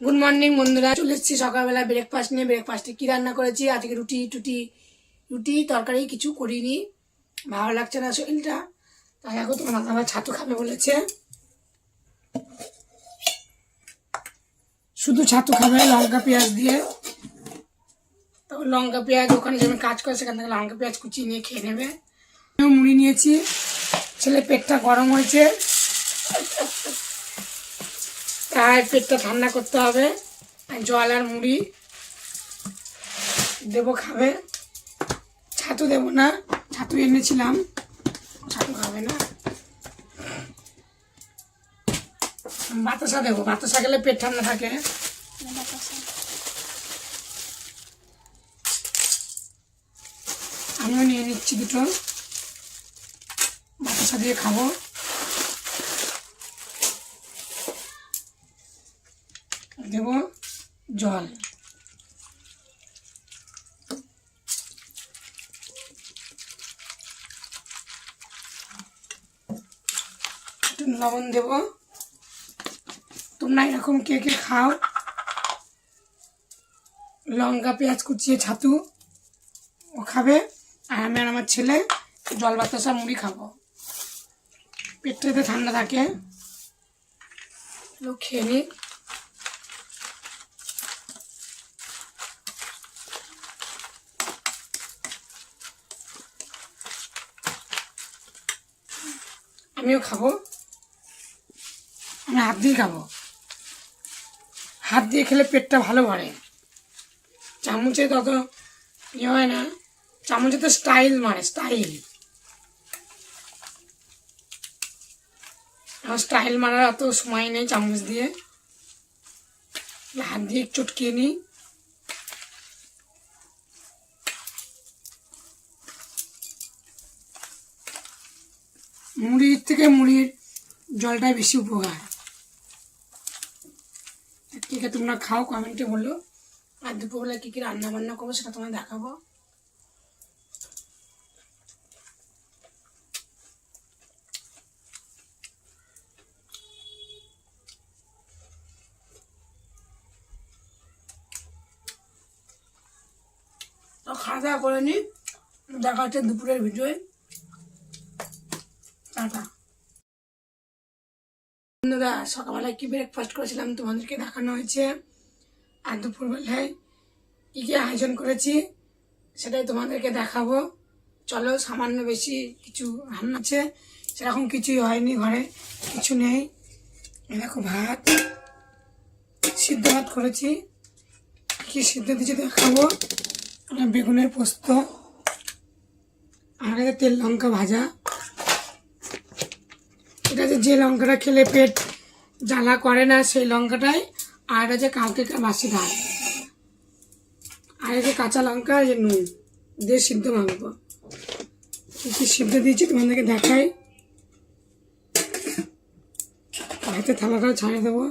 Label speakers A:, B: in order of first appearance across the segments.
A: Good morning বন্ধুরা, চলে এসেছি সকালবেলা ব্রেকফাস্ট নিয়ে। ব্রেকফাস্টে কি রান্না করেছি আজকে? রুটি তরকারি কিছু করিনি, ভালো লাগছে না শরীরটা। তাই এখন তোমার আবার ছাতু খাবে বলেছে, শুধু ছাতু খাবে লঙ্কা পেঁয়াজ দিয়ে। তো লঙ্কা পেঁয়াজ ওখানে যে আমি কাজ করে সেখান থেকে লঙ্কা পেঁয়াজ কুচিয়ে নিয়ে খেয়ে নেবে। মুড়ি নিয়েছি, ছেলে পেটটা গরম হয়েছে তাই পেটটা ঠান্ডা করতে হবে। জল আর মুড়ি দেবো, খাবে। ছাতু দেবো না, ছাতু এনেছিলাম, ছাতু খাবে না। বাতাসা দেবো, বাতাসা গেলে পেট ঠান্ডা থাকে। আমিও নিয়ে নিচ্ছি দুটো, বাতাসা দিয়ে খাবো। দেবো জল, একটু লবণ দেবো। তোমরা এরকম কে কে খাও? লঙ্কা পেঁয়াজ কুচিয়ে ছাতু ও খাবে, আর আমি আর আমার ছেলে জল বাতাসা মুড়ি খাবো। পেটটা যাতে ঠান্ডা থাকে, খেয়ে নিই। আমিও খাবো, আমি হাত দিয়ে খাবো। হাত দিয়ে খেলে পেটটা ভালো ভরে, চামচে তত ইয়ে হয় না। চামচে তো স্টাইল মারে, স্টাইল মারার অত সময় নেই চামচ দিয়ে। হাত দিয়ে চটকিয়ে নিই। মুড়ির থেকে মুড়ির জলটাই বেশি উপকার। ঠিক আছে, তোমরা খাও, কমেন্টে বলো। আর দুপুরবেলা কী কী রান্না বান্না করবো সেটা তোমায় দেখাবো। তো খাওয়া দাওয়া করে নি, দেখা হচ্ছে দুপুরের ভিডিওয়। টাটা বন্ধুরা, সকালবেলায় কি ব্রেকফাস্ট করেছিলাম তোমাদেরকে দেখানো হয়েছে, আর দুপুরবেলায় কী কী আয়োজন করেছি সেটাই তোমাদেরকে দেখাবো। চলো, সামান্য বেশি কিছু রান্না আছে, সেরকম কিছুই হয়নি, ঘরে কিছু নেই। দেখো, ভাত, সিদ্ধ ভাত করেছি। কি সিদ্ধ দিয়েছি দেখাবো। বেগুনের পোস্ত, আর তেল লঙ্কা ভাজা। এটা যে লঙ্কাটা খেলে পেট জ্বালা করে না সেই লঙ্কাটাই, আর এটা যে কাউকে বাসি খায়। আর এই যে কাঁচা লঙ্কা, যে নুন দিয়ে সিদ্ধ মাখবো। কি সিদ্ধ দিয়েছি তোমাদেরকে দেখাই। হাতে থালাটাও ছাড়িয়ে দেবো,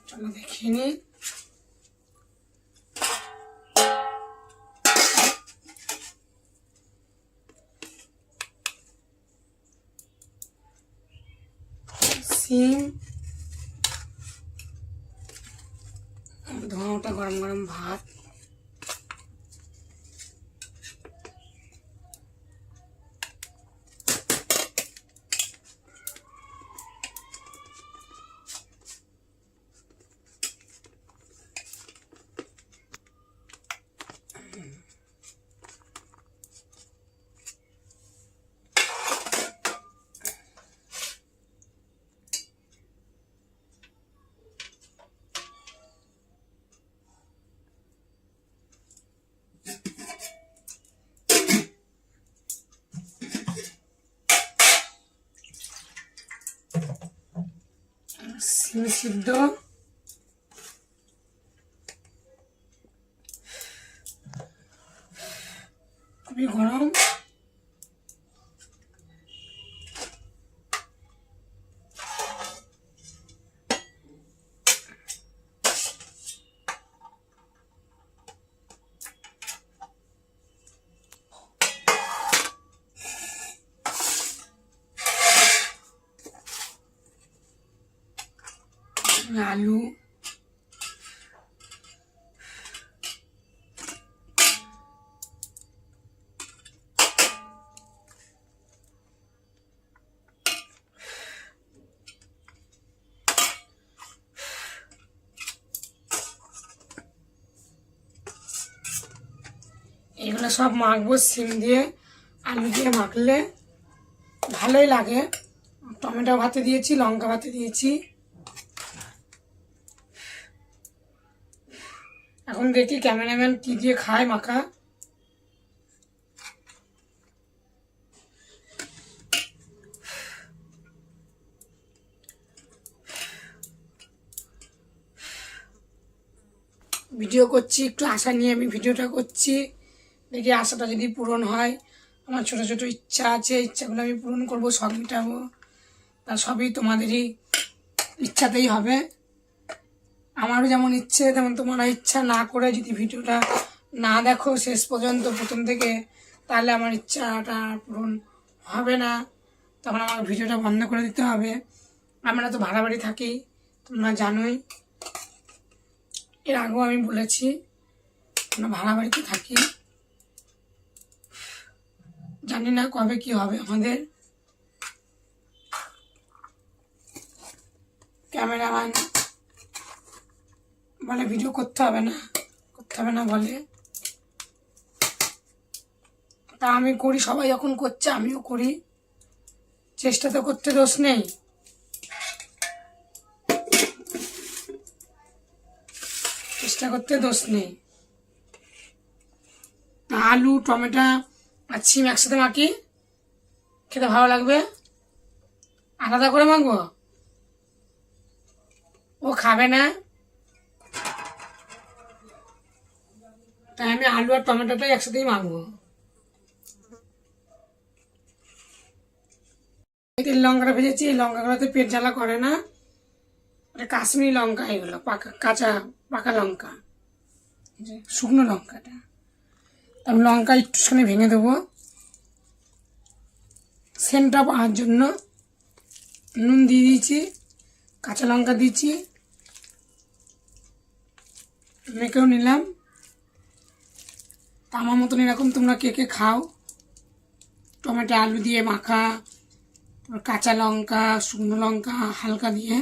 A: চলো দেখিয়ে নিই। সিম, ধোঁয়াটা গরম গরম ভাত, সিম সিদ্ধ, খুবই গরম। সঙ্গে আলু, এগুলো সব মাখবো সিম দিয়ে, আলু দিয়ে মাখলে ভালোই লাগে। টমেটো ভাতে দিয়েছি, লঙ্কা ভাতে দিয়েছি। এখন দেখি ক্যামেরাম্যান কি দিয়ে খায় মাখা। ভিডিও করছি, একটু আশা নিয়ে আমি ভিডিওটা করছি। দেখি আশাটা যদি পূরণ হয়, আমার ছোট ছোট ইচ্ছা আছে, ইচ্ছাগুলো আমি পূরণ করবো, সব মেটাবো। তা সবই তোমাদেরই ইচ্ছাতেই হবে। আমারও যেমন ইচ্ছে তেমন তোমরা ইচ্ছা না করে যদি ভিডিওটা না দেখো শেষ পর্যন্ত প্রথম থেকে, তাহলে আমার ইচ্ছাটা পূরণ হবে না। তখন আমার ভিডিওটা বন্ধ করে দিতে হবে। আমরা তো ভাড়া বাড়ি থাকি, তোমরা জানোই, এর আগেও আমি বলেছি আমরা ভাড়া বাড়িতে থাকি। জানি না কবে কি হবে আমাদের। ক্যামেরাম্যান বলে ভিডিও করতে হবে না বলে, তা আমি করি। সবাই যখন করছে আমিও করি, চেষ্টা তো করতে দোষ নেই। চেষ্টা করতে দোষ নেই। আলু, টমেটো আর সিম একসাথে মাখি, খেতে ভালো লাগবে। আলাদা করে মাখবো, ও খাবে না, তাই আমি আলু আর টমেটোটাই একসাথেই মাখবো। তেল লঙ্কাটা ভেজেছি, এই লঙ্কাগুলোতে পেট জ্বালা করে না। কাশ্মীরি লঙ্কা, এগুলো কাঁচা পাকা লঙ্কা, শুকনো লঙ্কাটা। আমি লঙ্কা একটুখানি ভেঙে দেবো সেন্টটা পাওয়ার জন্য। নুন দিয়ে দিয়েছি, কাঁচা লঙ্কা দিয়েছি, মেখেও নিলাম। তা আমার মতন এরকম তোমরা কে কে খাও, টমেটো আলু দিয়ে মাখা, কাঁচা লঙ্কা, শুকনো লঙ্কা হালকা দিয়ে,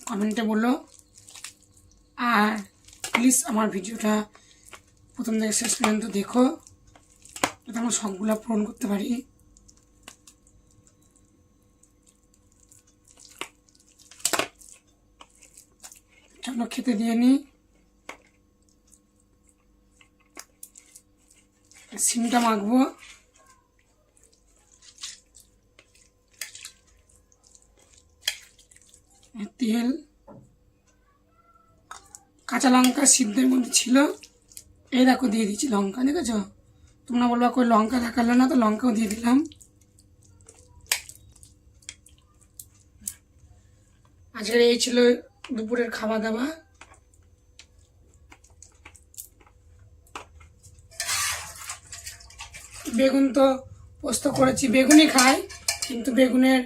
A: কমেন্টে বলো। আর প্লিজ আমার ভিডিওটা প্রথম থেকে শেষ পর্যন্ত দেখো, যাতে আমার শখগুলো পূরণ করতে পারি। চলো খেতে দিয়ে নিই। সিমটা মাখবো। তেল, কাঁচা লঙ্কা সিদ্ধের মধ্যে ছিল, এই দেখো দিয়ে দিচ্ছি লঙ্কা, দেখেছো? তোমরা বলবা কই লঙ্কা দেখালো না, তো লঙ্কাও দিয়ে দিলাম। আজকের এই ছিল দুপুরের খাওয়া দাওয়া। বেগুন তো পোস্ত করেছি, বেগুনই খাই, কিন্তু বেগুনের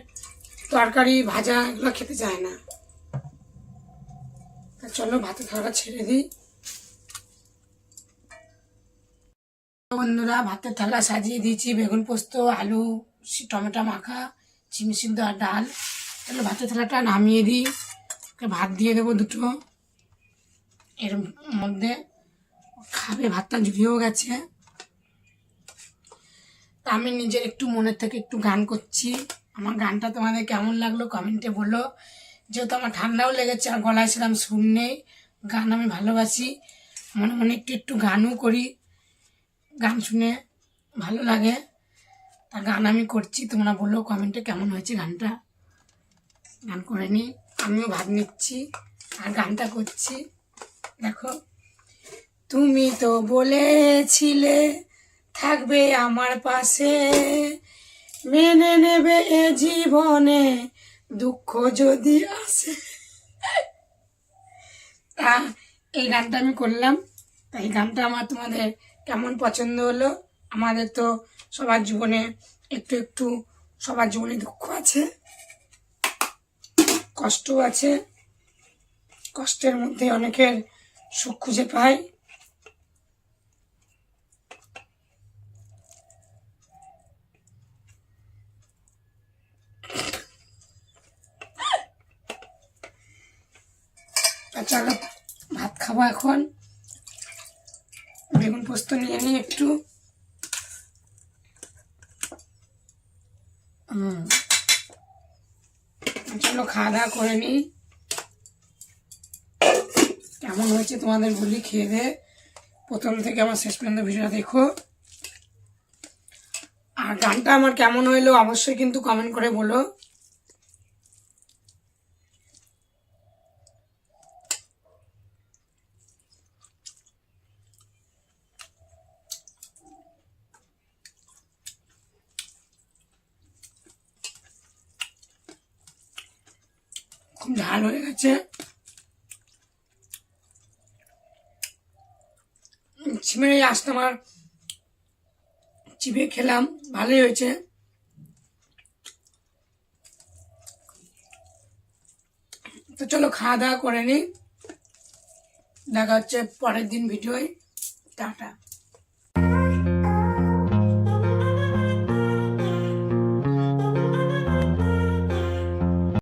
A: তরকারি ভাজা এগুলো খেতে চায় না। তা চলো ভাতের থালাটা ছেড়ে দিই। বন্ধুরা, ভাতের থালা সাজিয়ে দিয়েছি, বেগুন পোস্ত, আলু, টমেটো মাখা, চিনি সিদ্ধ আর ডাল। তাহলে ভাতের থালাটা নামিয়ে দিই, ভাত দিয়ে দেবো দুটো। এর মধ্যে খাবে, ভাতটা জুড়িয়েও গেছে। তা আমি নিজের একটু মনের থেকে একটু গান করছি। আমার গানটা তোমাদের কেমন লাগলো কমেন্টে বলো। যেহেতু আমার ঠান্ডাও লেগেছে আর গলায় সেরকম সুর নেই, গান আমি ভালোবাসি, মনে মনে একটু একটু গানও করি, গান শুনে ভালো লাগে। তা গান আমি করছি, তোমরা বলো কমেন্টে কেমন হয়েছে গানটা। গান করে নিই, আমিও ভাত নিচ্ছি আর গানটা করছি। দেখো, তুমি তো বলেছিলে থাকবে আমার পাশে, মেনে নেবে এ জীবনে দুঃখ যদি আসে। তা এই গানটা আমি করলাম। তা এই গানটা আমার তোমাদের কেমন পছন্দ হলো? আমাদের তো সবার জীবনে একটু একটু, সবার জীবনে দুঃখ আছে, কষ্ট আছে, কষ্টের মধ্যে অনেকের সুখ খুঁজে পায়। চলো ভাত খাবো এখন। বেগুন পোস্ত নিয়ে নিই একটু। চলো খাওয়া দাওয়া করে নিই। কেমন হয়েছে তোমাদের বলি, খেয়ে দে প্রথম থেকে আমার শেষ পর্যন্ত ভিডিওটা দেখো। আর গানটা আমার কেমন হইলো অবশ্যই কিন্তু কমেন্ট করে বলো। খুব ঝাল হয়ে গেছে। ছিমের এই আঁশটা আমার চিবিয়ে খেলাম, ভালোই হয়েছে। তো চলো খাওয়া দাওয়া করে নিই, দেখা হচ্ছে পরের দিন ভিডিওয়। টাটা।